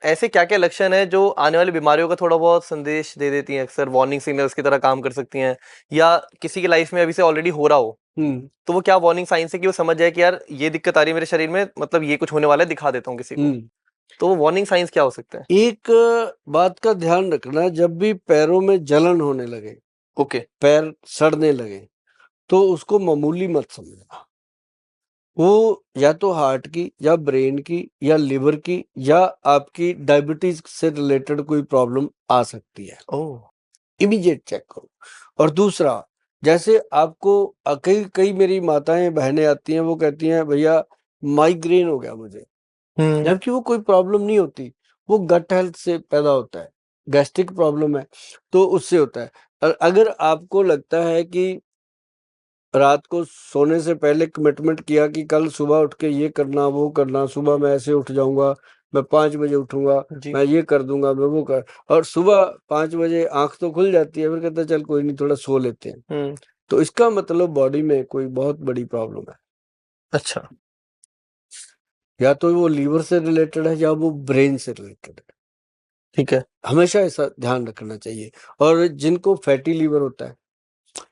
ऐसे क्या-क्या लक्षण है जो आने वाली बीमारियों का थोड़ा बहुत संदेश दे देती हैं, अक्सर वार्निंग सिग्नल्स की तरह काम कर सकती हैं, या किसी की लाइफ में अभी से ऑलरेडी हो रहा हो, तो वो क्या वार्निंग साइंस है कि वो समझ जाए कि यार ये दिक्कत आ रही है मेरे शरीर में, मतलब ये कुछ होने वाला है, दिखा देता हूँ किसी को। तो वो वार्निंग साइंस क्या हो सकते हैं? एक बात का ध्यान रखना, जब भी पैरों में जलन होने लगे, ओके। पैर सड़ने लगे, तो उसको मामूली मत समझना। वो या तो हार्ट की या ब्रेन की या लिवर की या आपकी डायबिटीज से रिलेटेड कोई प्रॉब्लम आ सकती है। इमीडिएट चेक करो। और दूसरा, जैसे आपको कई कई मेरी माताएं बहनें आती हैं, वो कहती हैं भैया माइग्रेन हो गया मुझे, जबकि वो कोई प्रॉब्लम नहीं होती, वो गट हेल्थ से पैदा होता है, गैस्ट्रिक प्रॉब्लम है तो उससे होता है। अगर आपको लगता है कि रात को सोने से पहले कमिटमेंट किया कि कल सुबह उठ के ये करना वो करना, सुबह मैं ऐसे उठ जाऊंगा, मैं 5 बजे उठूंगा, मैं ये कर दूंगा, मैं वो कर, और सुबह 5 बजे आंख तो खुल जाती है, फिर कहते हैं चल कोई नहीं थोड़ा सो लेते हैं, तो इसका मतलब बॉडी में कोई बहुत बड़ी प्रॉब्लम है। अच्छा। या तो वो लीवर से रिलेटेड है या वो ब्रेन से रिलेटेड है। ठीक है। हमेशा ऐसा ध्यान रखना चाहिए। और जिनको फैटी लीवर होता है,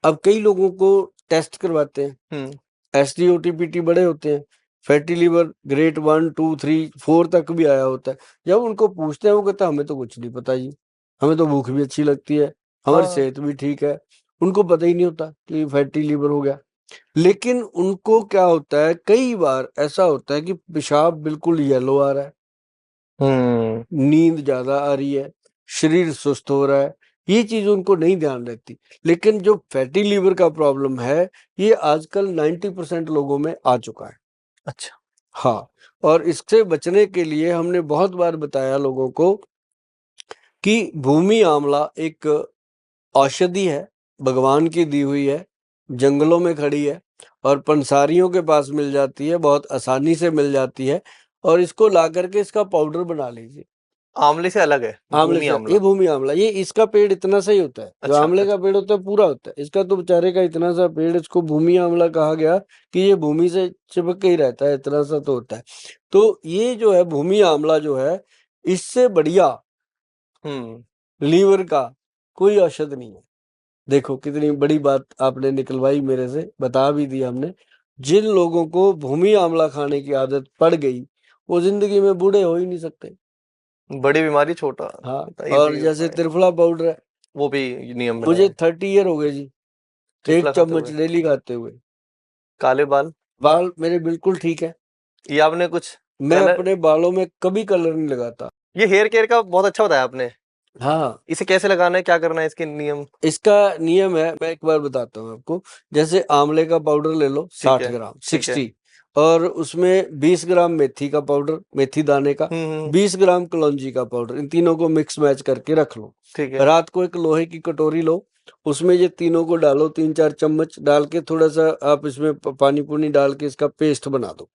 अब कई लोगों को टेस्ट करवाते हैं, SDOT-PT बड़े होते हैं, फैटी लीवर ग्रेड 1 2 3 4 तक भी आया होता है। जब उनको पूछते हैं वो कहते हैं हमें तो कुछ नहीं पता जी, हमें तो भूख भी अच्छी लगती है, हमारी सेहत भी ठीक है। उनको पता ही नहीं होता कि फैटी लीवर हो गया। लेकिन उनको क्या होता है, कई बार ऐसा होता है कि पेशाब बिल्कुल येलो आ रहा है, नींद ज्यादा आ रही है, शरीर सुस्त हो रहा है, ये चीज उनको नहीं ध्यान रहती। लेकिन जो फैटी लीवर का प्रॉब्लम है, ये आजकल 90% लोगों में आ चुका है। अच्छा। हाँ, और इससे बचने के लिए हमने बहुत बार बताया लोगों को कि भूमि आंवला एक औषधि है, भगवान की दी हुई है, जंगलों में खड़ी है और पंसारियों के पास मिल जाती है, बहुत आसानी से मिल जाती है, और इसको ला करके इसका पाउडर बना लीजिए। आंवले से अलग है आंवले भूमि से, आंवला। ये भूमि आंवला, ये इसका पेड़ इतना सा ही होता है, जो अच्छा, आंवले का पेड़ होता है पूरा होता है, इसका तो बेचारे का इतना सा पेड़, इसको भूमि आंवला कहा गया कि ये भूमि से चिपक के ही रहता है, इतना सा तो होता है। तो ये जो है भूमि आंवला जो है, इससे बढ़िया लीवर का कोई औषध नहीं है। देखो कितनी बड़ी बात आपने निकलवाई मेरे से, बता भी दी हमने। जिन लोगों को भूमि आंवला खाने की आदत पड़ गई, वो जिंदगी में बूढ़े हो ही नहीं सकते। बड़ी बीमारी छोटा। हाँ, इजी और जैसे उपाय। त्रिफला पाउडर है, वो भी नियम मुझे बनाए। 30 ईयर हो गए जी, 1 त्रिफला खाते चम्मच हुए डेली खाते हुए। काले बाल। बाल मेरे बिल्कुल ठीक है, ये आपने कुछ मैं कलर, अपने बालों में कभी कलर नहीं लगाता। ये हेयर केयर का बहुत अच्छा बताया आपने। हाँ, इसे कैसे लगाना है, क्या करना है, इसके नियम? इसका नियम है, मैं एक बार बताता हूँ आपको। जैसे आंवले का पाउडर ले लो ठीक 60 है, ग्राम ठीक है। 60, और उसमें 20 ग्राम मेथी का पाउडर, मेथी दाने का, 20 ग्राम कलौंजी का पाउडर, इन तीनों को मिक्स मैच करके रख लो। ठीक है। रात को एक लोहे की कटोरी लो, उसमें ये तीनों को डालो, 3-4 चम्मच डाल के, थोड़ा सा आप इसमें पानी पुनी डाल के इसका पेस्ट बना दो।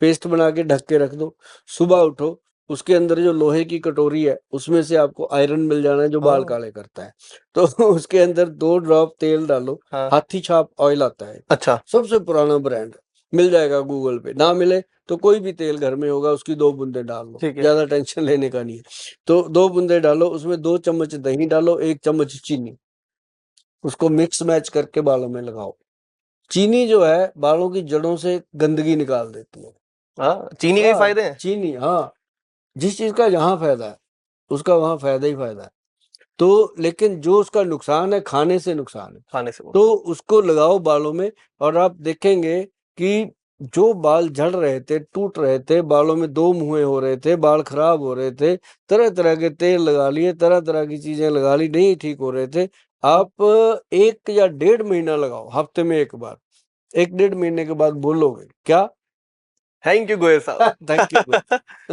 पेस्ट बना के ढक के रख दो। सुबह उठो, उसके अंदर जो लोहे की कटोरी है, उसमें से आपको आयरन मिल जाना है जो बाल काले करता है। तो उसके अंदर 2 ड्रॉप तेल डालो, हाथी छाप ऑयल आता है, अच्छा। सबसे पुराना ब्रांड, मिल जाएगा गूगल पे, ना मिले तो कोई भी तेल घर में होगा, उसकी 2 बूंदे डाल लो, ठीक है। ज्यादा टेंशन लेने का नहीं है। तो 2 बूंदे डालो, उसमें 2 चम्मच दही डालो, 1 चम्मच चीनी, उसको मिक्स मैच करके बालों में लगाओ। चीनी जो है बालों की जड़ों से गंदगी निकाल देती है। चीनी के भी फायदे हैं। चीनी, हाँ, जिस चीज का जहाँ फायदा है, उसका वहाँ फायदा ही फायदा है। तो लेकिन जो उसका नुकसान है, खाने से नुकसान है, खाने से तो उसको लगाओ बालों में, और आप देखेंगे कि जो बाल झड़ रहे थे, टूट रहे थे, बालों में 2 मुंहे हो रहे थे, बाल खराब हो रहे थे, तरह तरह के तेल लगा लिए, तरह तरह की चीजें लगा ली, नहीं ठीक हो रहे थे, आप 1 या 1.5 महीना लगाओ, हफ्ते में 1 बार, 1-1.5 महीने के बाद बोलोगे क्या, थैंक यू गोयल साहब। Thank you.